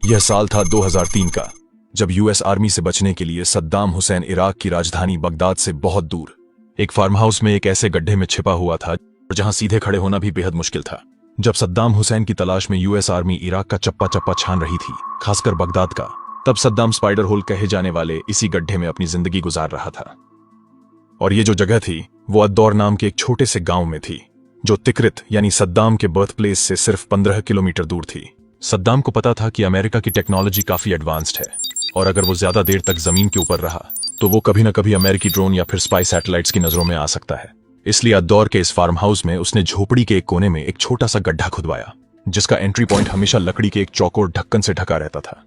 यह साल था 2003 का, जब यूएस आर्मी से बचने के लिए सद्दाम हुसैन इराक की राजधानी बगदाद से बहुत दूर एक फार्म हाउस में एक ऐसे गड्ढे में छिपा हुआ था जहां सीधे खड़े होना भी बेहद मुश्किल था। जब सद्दाम हुसैन की तलाश में यूएस आर्मी इराक का चप्पा चप्पा छान रही थी, खासकर बगदाद का, तब सद्दाम स्पाइडर होल कहे जाने वाले इसी गड्ढे में अपनी जिंदगी गुजार रहा था। और ये जो जगह थी वो अद्दौर नाम के एक छोटे से गांव में थी, जो तिक्रित यानी सद्दाम के बर्थ प्लेस से सिर्फ 15 किलोमीटर दूर थी। सद्दाम को पता था कि अमेरिका की टेक्नोलॉजी काफी एडवांस्ड है और अगर वो ज्यादा देर तक जमीन के ऊपर रहा तो वो कभी न कभी अमेरिकी ड्रोन या फिर स्पाई सैटेलाइट्स की नजरों में आ सकता है। इसलिए अद्दौर के इस फार्म हाउस में उसने झोपड़ी के एक कोने में एक छोटा सा गड्ढा खुदवाया, जिसका एंट्री पॉइंट हमेशा लकड़ी के एक चौकोर ढक्कन से ढका रहता था।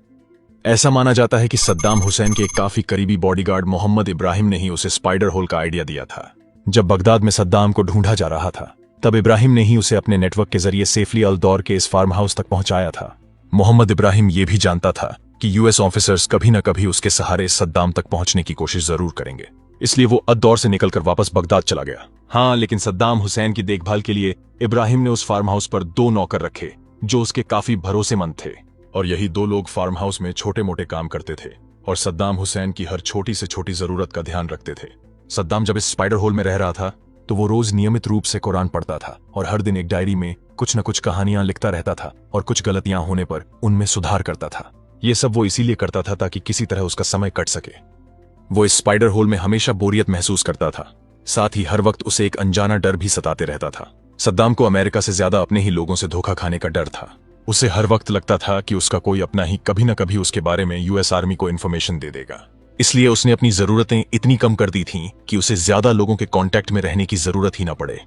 ऐसा माना जाता है कि सद्दाम हुसैन के एक काफी करीबी बॉडीगार्ड मोहम्मद इब्राहिम ने ही उसे स्पाइडर होल का आइडिया दिया था। जब बगदाद में सद्दाम को ढूंढा जा रहा था, तब इब्राहिम ने ही उसे अपने नेटवर्क के जरिए सेफली अल्दौर के इस फार्म हाउस तक पहुंचाया था। मोहम्मद इब्राहिम ये भी जानता था कि यूएस ऑफिसर्स कभी न कभी उसके सहारे सद्दाम तक पहुंचने की कोशिश जरूर करेंगे, इसलिए वो अद्दौर से निकलकर वापस बगदाद चला गया। हाँ, लेकिन सद्दाम हुसैन की देखभाल के लिए इब्राहिम ने उस फार्म हाउस पर 2 नौकर रखे जो उसके काफी भरोसेमंद थे, और यही 2 लोग फार्म हाउस में छोटे मोटे काम करते थे और सद्दाम हुसैन की हर छोटी से छोटी जरूरत का ध्यान रखते थे। सद्दाम जब इस स्पाइडर होल में रह रहा था तो वो रोज नियमित रूप से कुरान पढ़ता था और हर दिन एक डायरी में कुछ न कुछ कहानियां लिखता रहता था और कुछ गलतियां होने पर उनमें सुधार करता था। ये सब वो इसीलिए करता था ताकि किसी तरह उसका समय कट सके। वो इस स्पाइडर होल में हमेशा बोरियत महसूस करता था, साथ ही हर वक्त उसे एक अनजाना डर भी सताते रहता था। सद्दाम को अमेरिका से ज्यादा अपने ही लोगों से धोखा खाने का डर था। उसे हर वक्त लगता था कि उसका कोई अपना ही कभी न कभी उसके बारे में यूएस आर्मी को इन्फॉर्मेशन दे देगा। इसलिए उसने अपनी जरूरतें इतनी कम कर दी थीं कि उसे ज्यादा लोगों के कांटेक्ट में रहने की जरूरत ही न पड़े।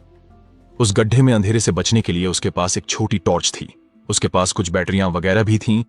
उस गड्ढे में अंधेरे से बचने के लिए उसके पास एक छोटी टॉर्च थी, उसके पास कुछ बैटरियां वगैरह भी थीं